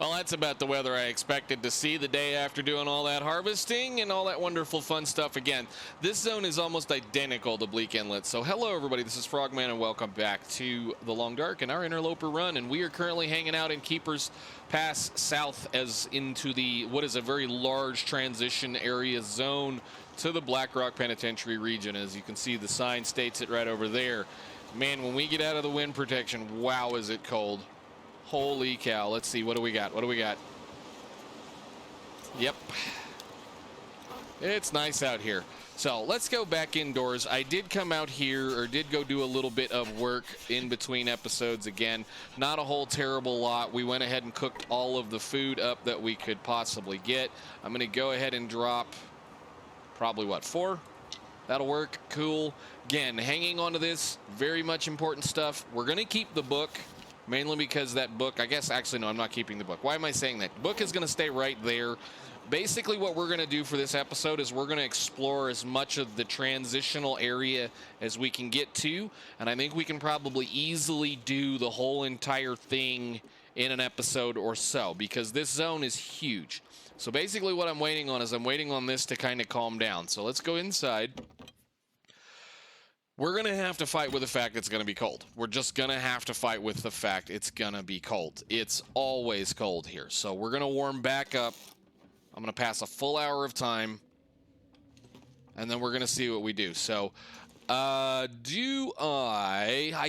Well, that's about the weather I expected to see the day after doing all that harvesting and all that wonderful fun stuff again. This zone is almost identical to Bleak Inlet. So hello everybody, this is Frogman and welcome back to the Long Dark and our Interloper run. And we are currently hanging out in Keeper's Pass south as into the what is a very large transition area zone to the Black Rock Penitentiary region. As you can see, the sign states it right over there. Man, when we get out of the wind protection, wow, is it cold. Holy cow. Let's see. What do we got? What do we got? Yep. It's nice out here. So let's go back indoors. I did come out here, or did go do a little bit of work in between episodes again. Not a whole terrible lot. We went ahead and cooked all of the food up that we could possibly get. I'm going to go ahead and drop probably, what, 4? That'll work. Cool. Again, hanging on to this. Very much important stuff. We're going to keep the book. Mainly because that book, I guess, actually, no, I'm not keeping the book. Why am I saying that? The book is going to stay right there. Basically, what we're going to do for this episode is we're going to explore as much of the transitional area as we can get to. And I think we can probably easily do the whole entire thing in an episode or so, because this zone is huge. So basically what I'm waiting on is I'm waiting on this to kind of calm down. So let's go inside. We're going to have to fight with the fact it's going to be cold. We're just going to have to fight with the fact it's going to be cold. It's always cold here. So we're going to warm back up. I'm going to pass a full hour of time. And then we're going to see what we do. So, I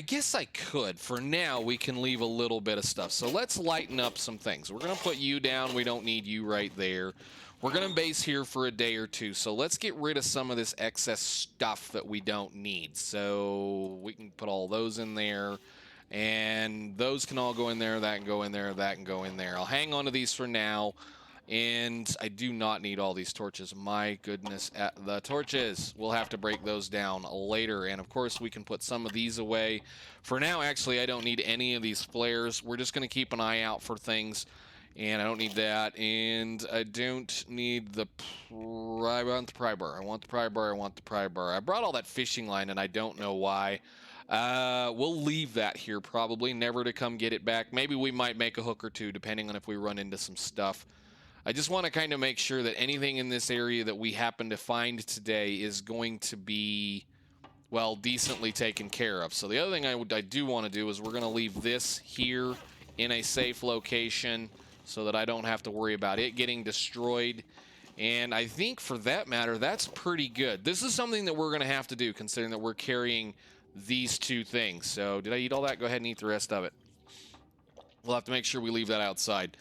guess I could. For now, we can leave a little bit of stuff. So let's lighten up some things. We're going to put you down. We don't need you right there. We're going to base here for a day or two, so let's get rid of some of this excess stuff that we don't need. So we can put all those in there, and those can all go in there, that can go in there, that can go in there. I'll hang on to these for now, and I do not need all these torches. My goodness, the torches. We'll have to break those down later, and of course we can put some of these away. For now, actually, I don't need any of these flares. We're just going to keep an eye out for things. And I don't need that, and I don't need the I want the pry bar. I want the pry bar. I want the pry bar. I brought all that fishing line, and I don't know why. We'll leave that here probably, never to come get it back. Maybe we might make a hook or two, depending on if we run into some stuff. I just want to kind of make sure that anything in this area that we happen to find today is going to be, well, decently taken care of. So the other thing I do want to do is we're going to leave this here in a safe location, so that I don't have to worry about it getting destroyed. And I think for that matter, that's pretty good. This is something that we're going to have to do, considering that we're carrying these two things. So did I eat all that? Go ahead and eat the rest of it. We'll have to make sure we leave that outside.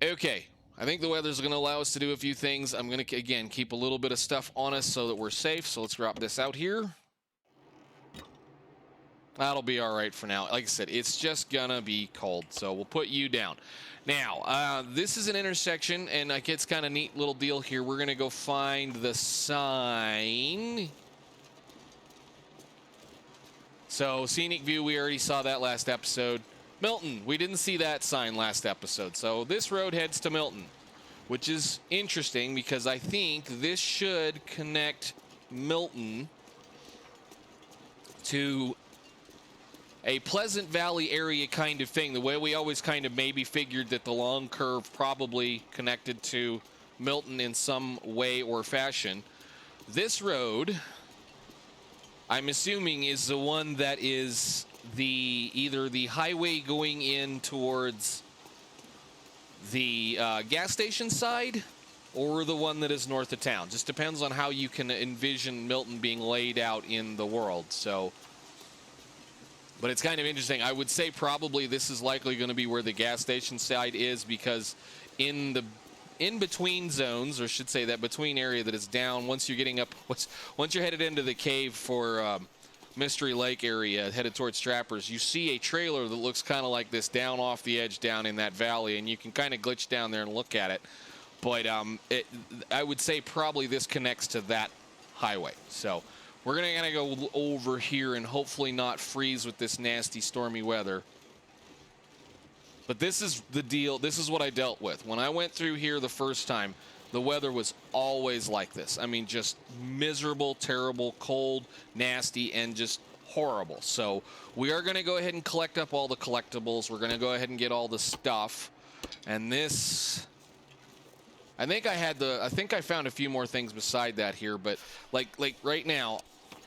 Okay, I think the weather's going to allow us to do a few things. I'm going to, again, keep a little bit of stuff on us so that we're safe. So let's drop this out here. That'll be all right for now. Like I said, it's just gonna be cold, so we'll put you down. Now, this is an intersection, and like it's kind of neat little deal here. We're gonna go find the sign. So, scenic view, we already saw that last episode. Milton, we didn't see that sign last episode. So this road heads to Milton, which is interesting because I think this should connect Milton to a Pleasant Valley area kind of thing, the way we always kind of maybe figured that the long curve probably connected to Milton in some way or fashion. This road, I'm assuming, is the one that is either the highway going in towards the gas station side, or the one that is north of town. Just depends on how you can envision Milton being laid out in the world. So, but it's kind of interesting. I would say probably this is likely going to be where the gas station side is, because in the in-between zones, or should say that between area that is down, once you're getting up, once you're headed into the cave for Mystery Lake area, headed towards Trappers, you see a trailer that looks kind of like this down off the edge down in that valley, and you can kind of glitch down there and look at it. But I would say probably this connects to that highway. So we're going to go over here and hopefully not freeze with this nasty stormy weather. But this is the deal. This is what I dealt with. When I went through here the first time, the weather was always like this. I mean, just miserable, terrible, cold, nasty, and just horrible. So we are going to go ahead and collect up all the collectibles. We're going to go ahead and get all the stuff. And this, I think I found a few more things beside that here, but like right now,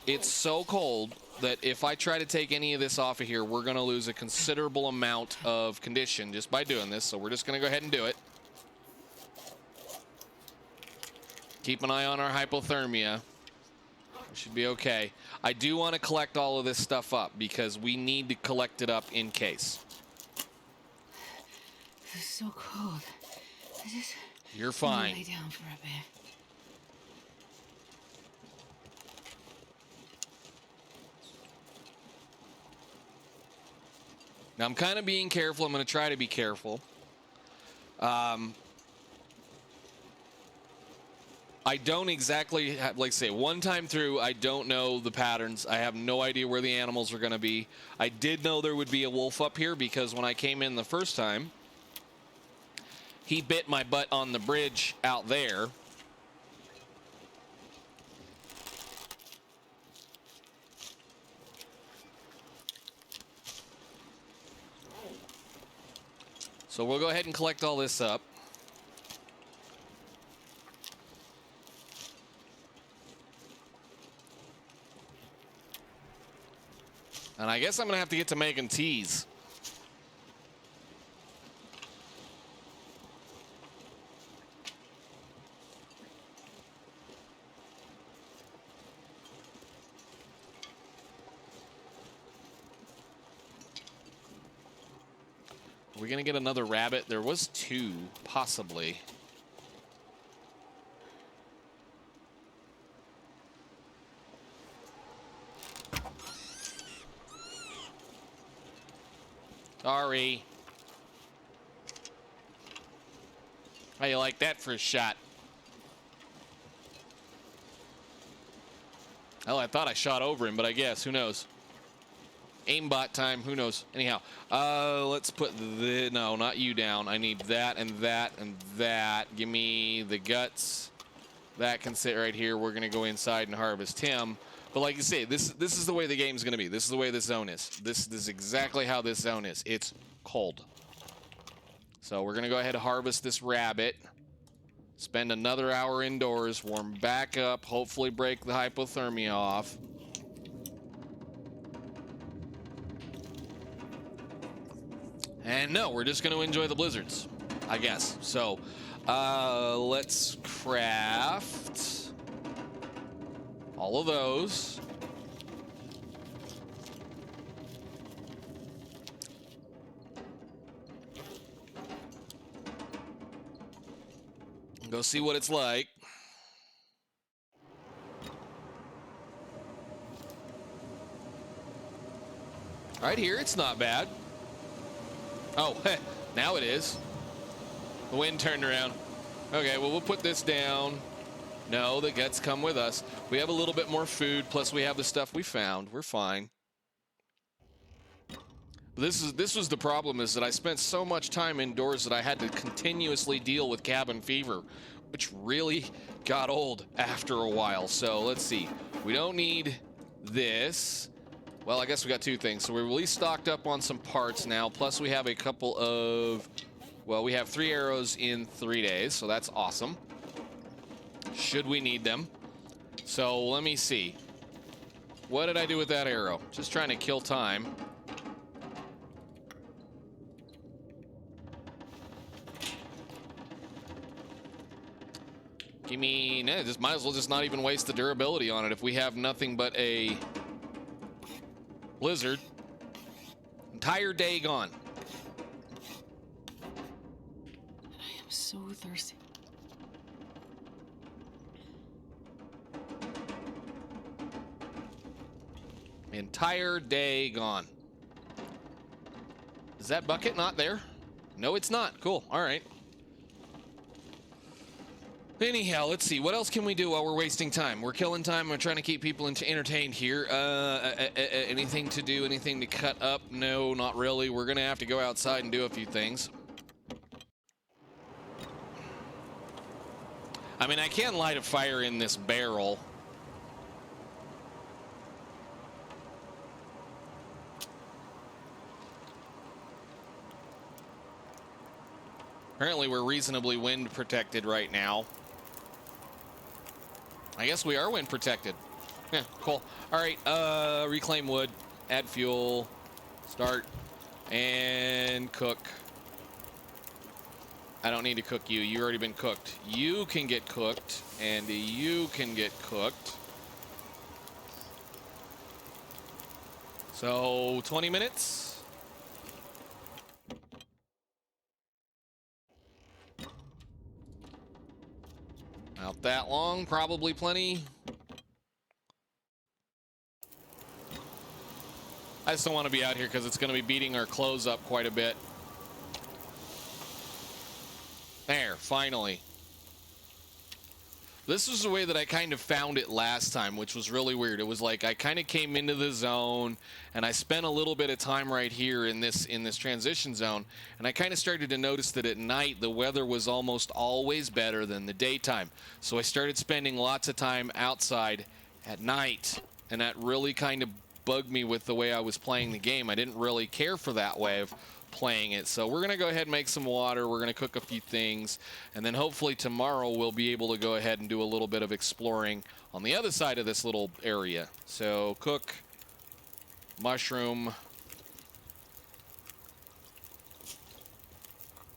it's so cold that if I try to take any of this off of here, we're going to lose a considerable amount of condition just by doing this. So we're just going to go ahead and do it. Keep an eye on our hypothermia. We should be okay. I do want to collect all of this stuff up because we need to collect it up in case. It's so cold. You're fine. Lay down for a bit. Now I'm kind of being careful. I'm going to try to be careful. I don't exactly have, like say, one time through, I don't know the patterns. I have no idea where the animals are going to be. I did know there would be a wolf up here because when I came in the first time, he bit my butt on the bridge out there. So we'll go ahead and collect all this up. And I guess I'm going to have to get to making teas. Are we going to get another rabbit? There was 2, possibly. Sorry. How you like that for a shot? Hell, I thought I shot over him, but I guess, who knows? Aimbot time, who knows? Anyhow, let's put the, no, not you down. I need that and that and that. Give me the guts. That can sit right here. We're gonna go inside and harvest him. But like you say, this is the way the game's gonna be. This is the way this zone is. This is exactly how this zone is. It's cold. So we're gonna go ahead and harvest this rabbit. Spend another hour indoors, warm back up, hopefully break the hypothermia off. And no, we're just gonna enjoy the blizzards, I guess. So let's craft all of those. Go see what it's like. Right here, it's not bad. Oh, now it is. The wind turned around. Okay, well, we'll put this down. No, the guts come with us. We have a little bit more food, plus we have the stuff we found. We're fine. This was the problem, is that I spent so much time indoors that I had to continuously deal with cabin fever, which really got old after a while. So let's see. We don't need this. Well, I guess we got 2 things. So we're at least stocked up on some parts now. Plus we have a couple of, well, we have 3 arrows in 3 days. So that's awesome. Should we need them. So let me see. What did I do with that arrow? Just trying to kill time. Give me, nah, just might as well just not even waste the durability on it if we have nothing but a blizzard. Entire day gone. I am so thirsty. Entire day gone. Is that bucket not there? No, it's not. Cool. All right. Anyhow, let's see. What else can we do while we're wasting time? We're killing time. We're trying to keep people entertained here. Anything to do? Anything to cut up? No, not really. We're going to have to go outside and do a few things. I mean, I can light a fire in this barrel. Apparently we're reasonably wind protected right now. I guess we are wind protected. Yeah, cool. All right, reclaim wood, add fuel, start, and cook. I don't need to cook you. You've already been cooked. You can get cooked, and you can get cooked. So 20 minutes. Not that long, probably plenty. I just don't want to be out here because it's going to be beating our clothes up quite a bit. There, finally. This was the way that I kind of found it last time, which was really weird. It was like I kind of came into the zone and I spent a little bit of time right here in this transition zone, and I kind of started to notice that at night the weather was almost always better than the daytime. So I started spending lots of time outside at night, and that really kind of bugged me with the way I was playing the game. I didn't really care for that way of playing it. So we're gonna go ahead and make some water. We're gonna cook a few things, and then hopefully tomorrow we'll be able to go ahead and do a little bit of exploring on the other side of this little area. So cook, mushroom,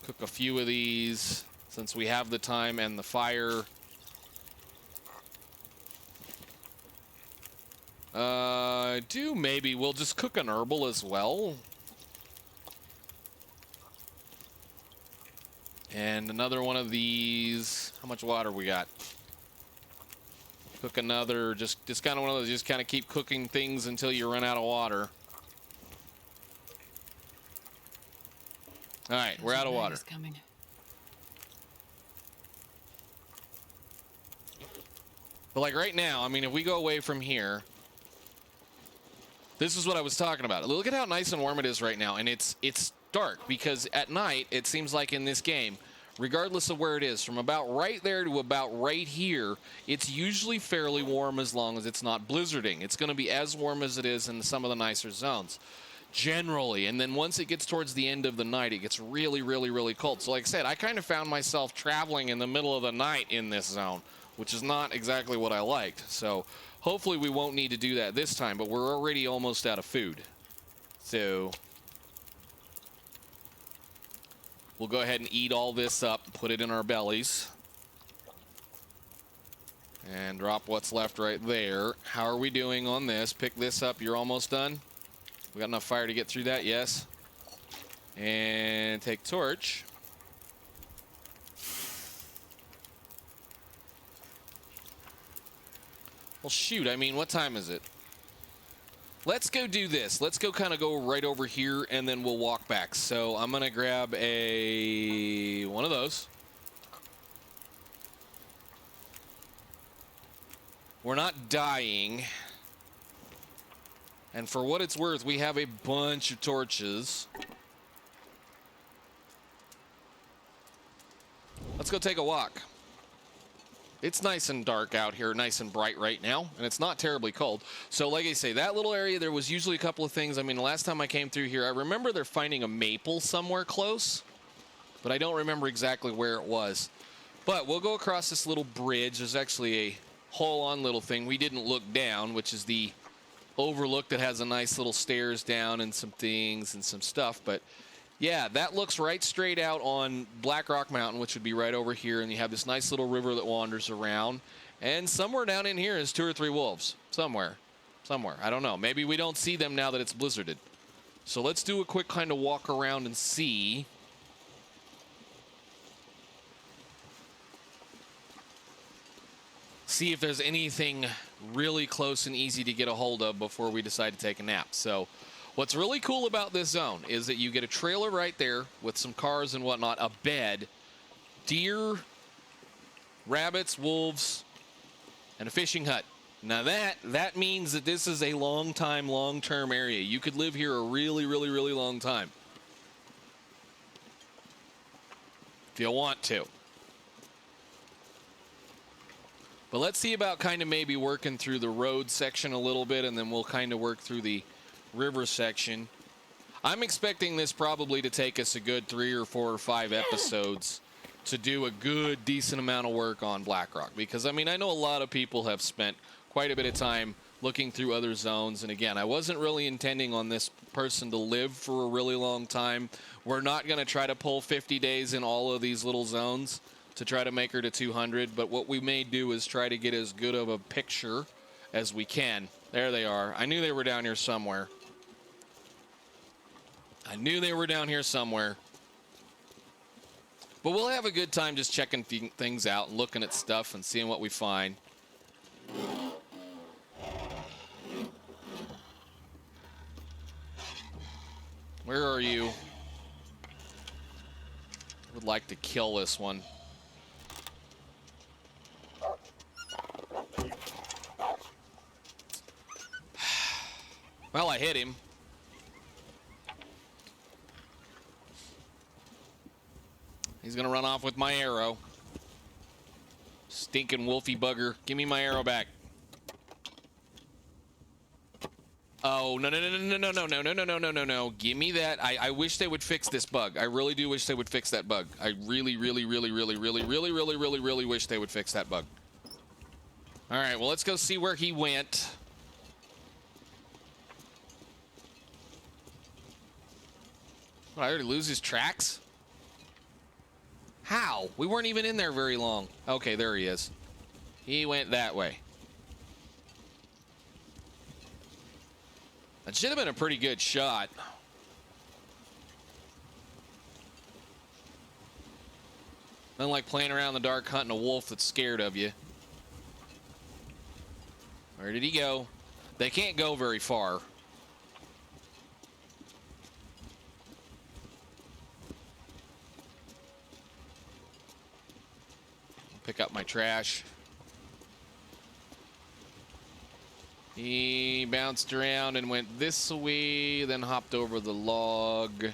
cook a few of these since we have the time and the fire. Maybe we'll just cook an herbal as well. And another one of these. How much water we got? Cook another, just kind of one of those, just kind of keep cooking things until you run out of water. All right, we're out of water. Coming. But like right now, I mean, if we go away from here, this is what I was talking about. Look at how nice and warm it is right now, and it's dark because at night it seems like in this game, regardless of where it is, from about right there to about right here, it's usually fairly warm as long as it's not blizzarding. It's going to be as warm as it is in some of the nicer zones generally, and then once it gets towards the end of the night, it gets really, really, really cold. So like I said, I kind of found myself traveling in the middle of the night in this zone, which is not exactly what I liked. So hopefully we won't need to do that this time, but we're already almost out of food. So we'll go ahead and eat all this up, put it in our bellies, and drop what's left right there. How are we doing on this? Pick this up. You're almost done. We got enough fire to get through that? Yes. And take torch. Well, shoot. I mean, what time is it? Let's go do this. Let's go kind of go right over here, and then we'll walk back. So I'm going to grab one of those. We're not dying. And for what it's worth, we have a bunch of torches. Let's go take a walk. It's nice and dark out here, nice and bright right now, and it's not terribly cold. So like I say, that little area, there was usually a couple of things. I mean, the last time I came through here, I remember they're finding a maple somewhere close, but I don't remember exactly where it was. But we'll go across this little bridge. There's actually a hole-on little thing. We didn't look down, which is the overlook that has a nice little stairs down and some things and some stuff. But yeah, that looks right straight out on Black Rock Mountain, which would be right over here. And you have this nice little river that wanders around. And somewhere down in here is 2 or 3 wolves. Somewhere. I don't know. Maybe we don't see them now that it's blizzarded. So let's do a quick kind of walk around and see. See if there's anything really close and easy to get a hold of before we decide to take a nap. So what's really cool about this zone is that you get a trailer right there with some cars and whatnot, a bed, deer, rabbits, wolves, and a fishing hut. Now that means that this is a long-term area. You could live here a really, really, really long time if you want to. But let's see about kind of maybe working through the road section a little bit, and then we'll kind of work through the river section. I'm expecting this probably to take us a good 3 or 4 or 5 episodes to do a good, decent amount of work on Blackrock. Because, I mean, I know a lot of people have spent quite a bit of time looking through other zones. And again, I wasn't really intending on this person to live for a really long time. We're not going to try to pull 50 days in all of these little zones to try to make her to 200. But what we may do is try to get as good of a picture as we can. There they are. I knew they were down here somewhere. I knew they were down here somewhere. But we'll have a good time just checking things out and looking at stuff and seeing what we find. Where are you? Would like to kill this one. Well, I hit him. He's gonna run off with my arrow. Stinking wolfy bugger. Give me my arrow back. Oh, no, no, no, no, no, no, no, no, no, no, no, no, no. Give me that. I wish they would fix this bug. I really do wish they would fix that bug. I really, really, really, really, really, really, really, really, really wish they would fix that bug. All right, well, let's go see where he went. What, I already lose his tracks? How? We weren't even in there very long. Okay, there he is. He went that way. That should have been a pretty good shot. Nothing like playing around in the dark hunting a wolf that's scared of you. Where did he go? They can't go very far. Pick up my trash. He bounced around and went this way, then hopped over the log.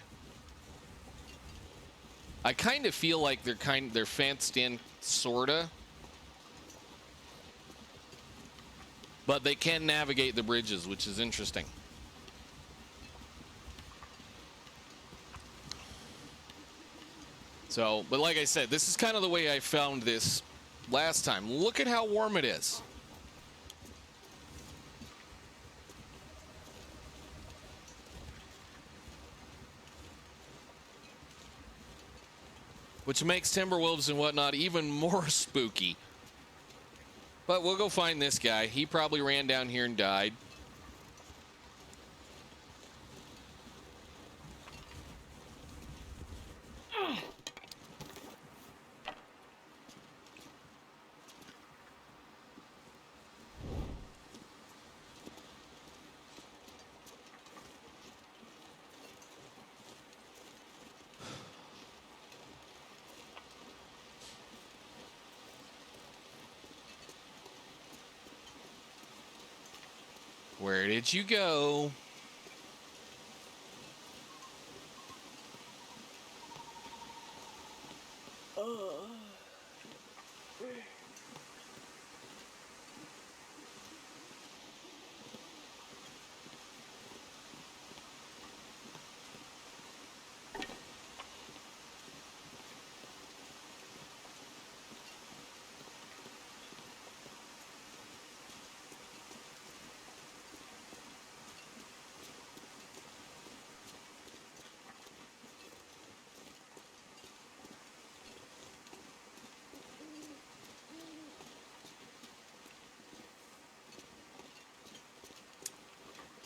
I kind of feel like they're fenced in, sorta. But they can navigate the bridges, which is interesting. So, but like I said, this is kind of the way I found this last time. Look at how warm it is. Which makes timberwolves and whatnot even more spooky. But we'll go find this guy. He probably ran down here and died. Where did you go?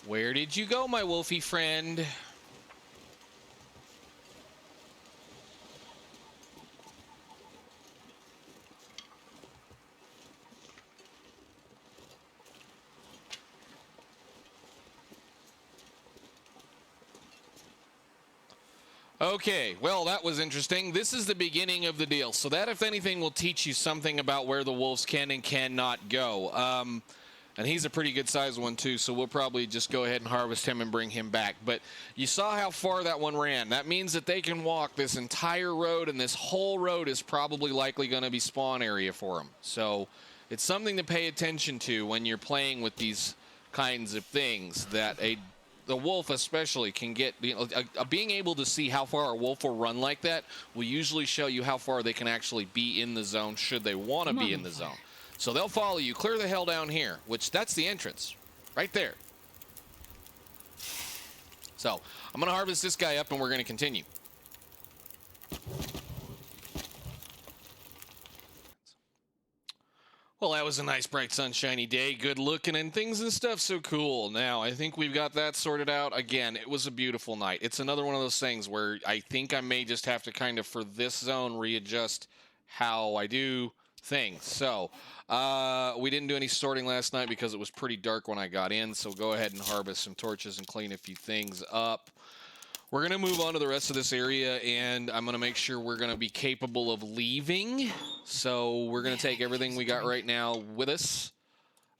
Where did you go, my wolfy friend? Okay, well, that was interesting. This is the beginning of the deal. So that, if anything, will teach you something about where the wolves can and cannot go. And he's a pretty good sized one too, so we'll probably just go ahead and harvest him and bring him back. But you saw how far that one ran. That means that they can walk this entire road, and this whole road is probably likely going to be spawn area for them. So it's something to pay attention to when you're playing with these kinds of things, that a the wolf especially can get, you know, being able to see how far a wolf will run like that will usually show you how far they can actually be in the zone should they want to be in the zone. So they'll follow you. Clear the hell down here, which that's the entrance right there. So I'm going to harvest this guy up and we're going to continue. Well, that was a nice, bright, sunshiny day. Good looking and things and stuff. So cool. Now, I think we've got that sorted out. Again, it was a beautiful night. It's another one of those things where I think I may just have to kind of, for this zone, readjust how I do things. So, we didn't do any sorting last night because it was pretty dark when I got in. So go ahead and harvest some torches and clean a few things up. We're going to move on to the rest of this area, and I'm going to make sure we're going to be capable of leaving. So we're going to take everything we got right now with us.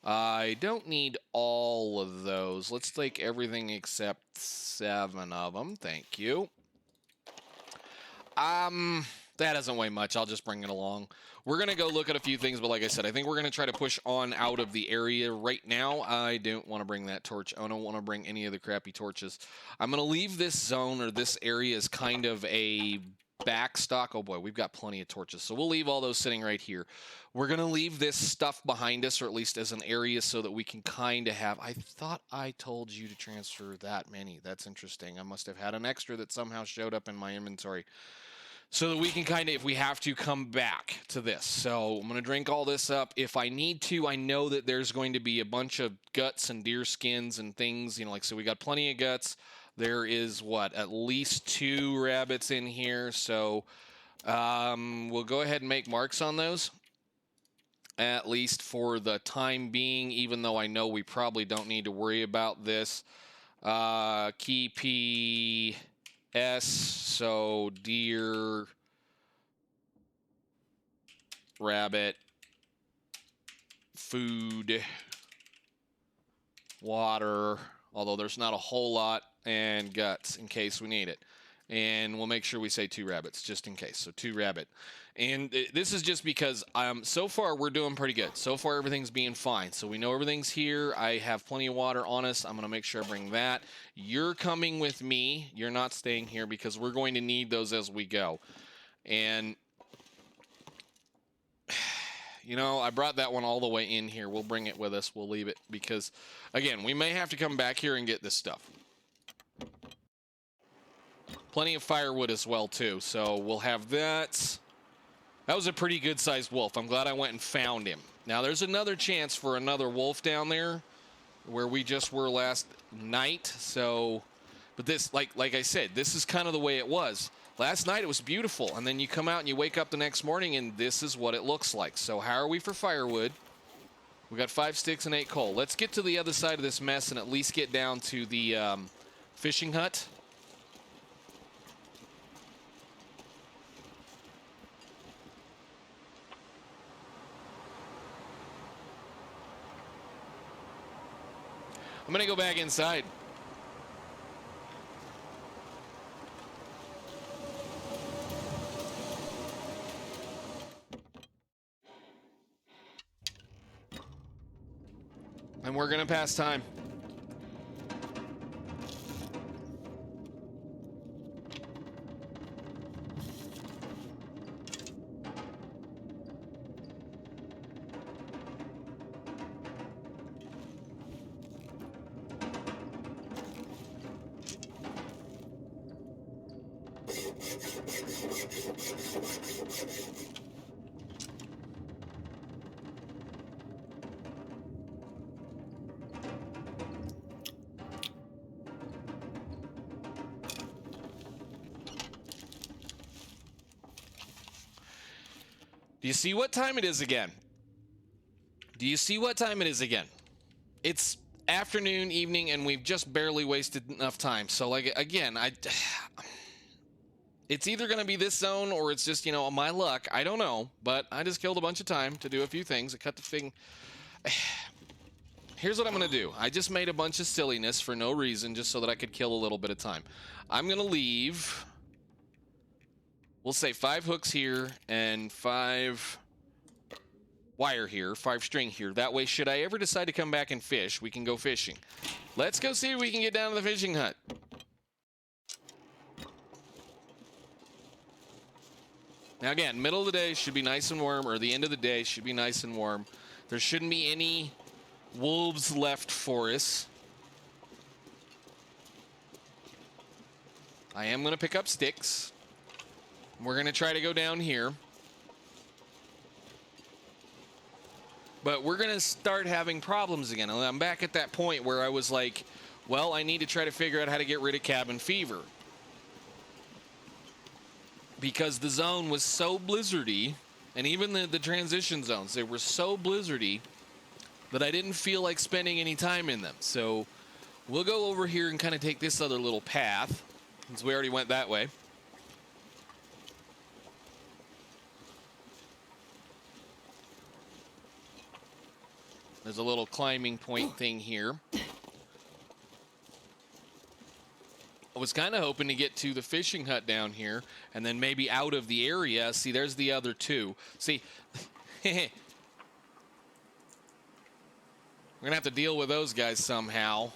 I don't need all of those. Let's take everything except 7 of them. Thank you. That doesn't weigh much. I'll just bring it along. We're going to go look at a few things, but like I said, I think we're going to try to push on out of the area right now. I don't want to bring that torch. I don't want to bring any of the crappy torches. I'm going to leave this zone or this area as kind of a backstock. Oh boy, we've got plenty of torches. So we'll leave all those sitting right here. We're going to leave this stuff behind us, or at least as an area, so that we can kind of have... I thought I told you to transfer that many. That's interesting. I must have had an extra that somehow showed up in my inventory. So that we can kind of, if we have to, come back to this. So I'm going to drink all this up. If I need to, I know that there's going to be a bunch of guts and deer skins and things. You know, like, so we got plenty of guts. There is, what, at least 2 rabbits in here. So we'll go ahead and make marks on those. At least for the time being, even though I know we probably don't need to worry about this. Key P... S, so deer, rabbit, food, water, although there's not a whole lot, and guts in case we need it. And we'll make sure we say 2 rabbits just in case. So 2 rabbit. And this is just because so far we're doing pretty good. So far everything's being fine. So we know everything's here. I have plenty of water on us. I'm going to make sure I bring that. You're coming with me. You're not staying here because we're going to need those as we go. And, you know, I brought that one all the way in here. We'll bring it with us. We'll leave it because, again, we may have to come back here and get this stuff. Plenty of firewood as well, too. So we'll have that. That was a pretty good-sized wolf. I'm glad I went and found him. Now, there's another chance for another wolf down there where we just were last night. So, but this, like I said, this is kind of the way it was. Last night, it was beautiful. And then you come out and you wake up the next morning, and this is what it looks like. So how are we for firewood? We got 5 sticks and 8 coal. Let's get to the other side of this mess and at least get down to the fishing hut. I'm going to go back inside. And we're going to pass time. Do you see what time it is again? Do you see what time it is again? It's afternoon, evening, and we've just barely wasted enough time. So, like, again, it's either going to be this zone or it's just, you know, my luck. I don't know, but I just killed a bunch of time to do a few things. I cut the thing. Here's what I'm going to do. I just made a bunch of silliness for no reason, just so that I could kill a little bit of time. I'm going to leave... We'll say 5 hooks here and 5 wire here, 5 string here. That way, should I ever decide to come back and fish, we can go fishing. Let's go see if we can get down to the fishing hut. Now again, middle of the day should be nice and warm, or the end of the day should be nice and warm. There shouldn't be any wolves left for us. I am going to pick up sticks. We're going to try to go down here. But we're going to start having problems again. I'm back at that point where I was like, well, I need to try to figure out how to get rid of cabin fever. Because the zone was so blizzardy, and even the transition zones, they were so blizzardy that I didn't feel like spending any time in them. So we'll go over here and kind of take this other little path, since we already went that way. There's a little climbing point thing here. I was kind of hoping to get to the fishing hut down here and then maybe out of the area. See, there's the other two. See, we're going to have to deal with those guys somehow.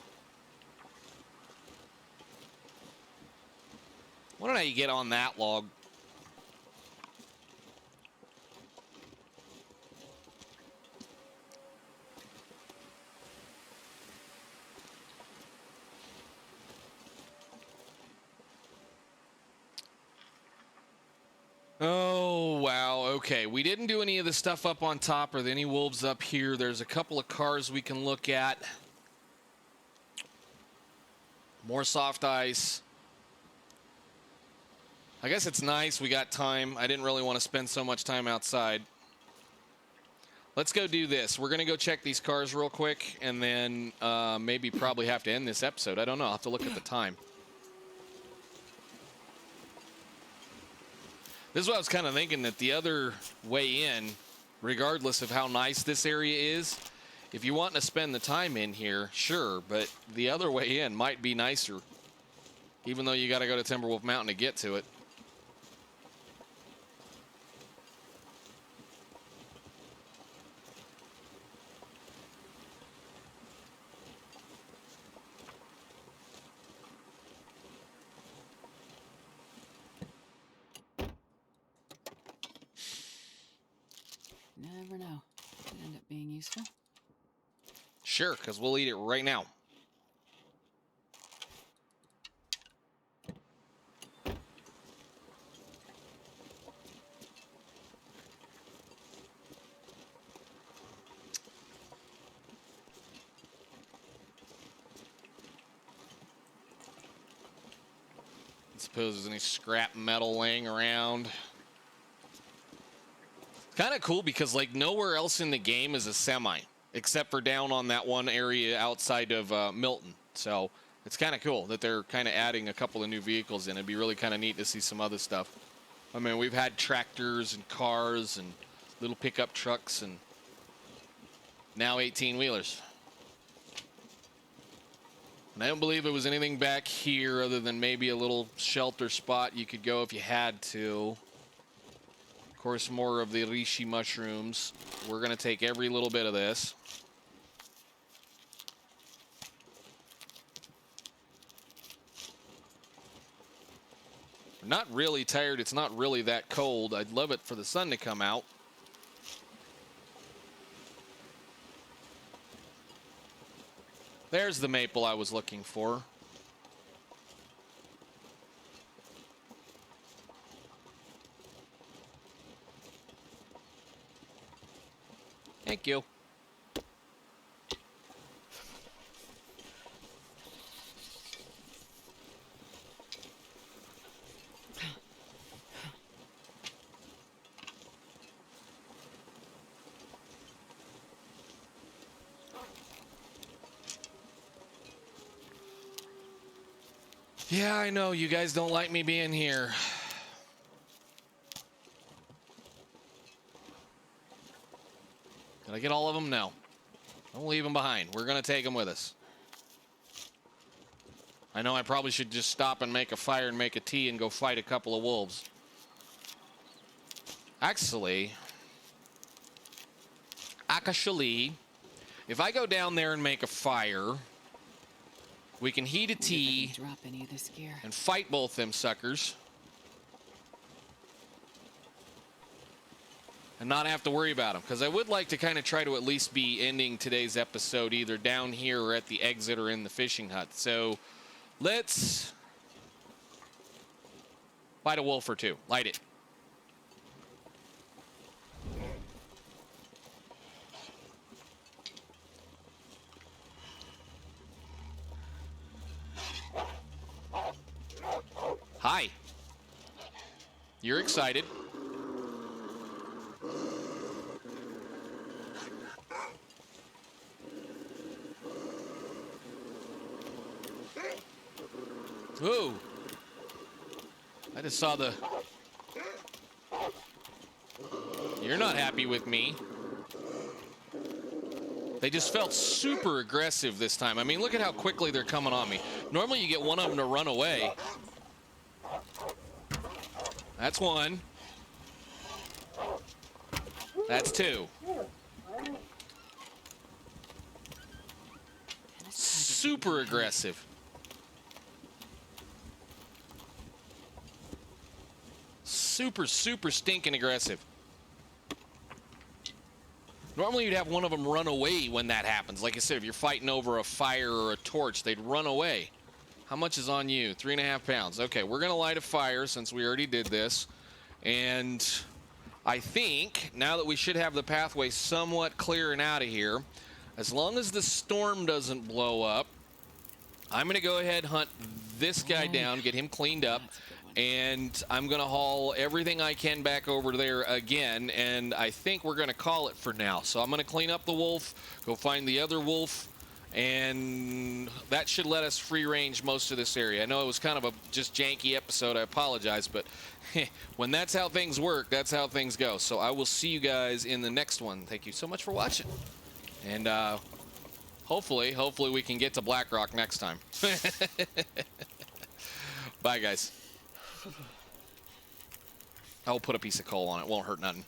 Why don't I get on that log? Oh, wow. Okay, we didn't do any of the stuff up on top or any wolves up here. There's a couple of cars we can look at. More soft ice. I guess it's nice we got time. I didn't really want to spend so much time outside. Let's go do this. We're going to go check these cars real quick and then maybe probably have to end this episode. I don't know. I'll have to look at the time. This is what I was kind of thinking, that the other way in, regardless of how nice this area is, if you want to spend the time in here, sure, but the other way in might be nicer, even though you got to go to Timberwolf Mountain to get to it. Never know. Could end up being useful. Sure, because we'll eat it right now. I suppose there's any scrap metal laying around. Kind of cool because like nowhere else in the game is a semi except for down on that one area outside of Milton. So it's kind of cool that they're kind of adding a couple of new vehicles in. It'd be really kind of neat to see some other stuff. I mean, we've had tractors and cars and little pickup trucks and now 18-wheelers. And I don't believe there was anything back here other than maybe a little shelter spot you could go if you had to. Of course, more of the reishi mushrooms. We're going to take every little bit of this. I'm not really tired. It's not really that cold. I'd love it for the sun to come out. There's the maple I was looking for. Thank you. Yeah, I know you guys don't like me being here. Did I get all of them? No. Don't leave them behind. We're going to take them with us. I know I probably should just stop and make a fire and make a tea and go fight a couple of wolves. Actually, Actually, if I go down there and make a fire, we can heat a tea Drop any of this gear. and fight both them suckers. And not have to worry about them, because I would like to kind of try to at least be ending today's episode either down here or at the exit or in the fishing hut. So let's light a wolf or two. Light it. Hi. You're excited. Ooh. I just saw the... You're not happy with me. They just felt super aggressive this time. I mean, look at how quickly they're coming on me. Normally you get one of them to run away. That's one. That's two. Super aggressive. Super stinking aggressive. Normally you'd have one of them run away when that happens. Like I said, if you're fighting over a fire or a torch, they'd run away. How much is on you? 3.5 pounds. Okay, we're going to light a fire since we already did this. And I think now that we should have the pathway somewhat clearing out of here, as long as the storm doesn't blow up, I'm going to go ahead and hunt this guy down, get him cleaned up. And I'm going to haul everything I can back over there again, and I think we're going to call it for now. So I'm going to clean up the wolf, go find the other wolf, and that should let us free range most of this area. I know it was kind of a just janky episode. I apologize, but when that's how things work, that's how things go. So I will see you guys in the next one. Thank you so much for watching. And hopefully we can get to Blackrock next time. Bye, guys. I'll put a piece of coal on it. Won't hurt nothing.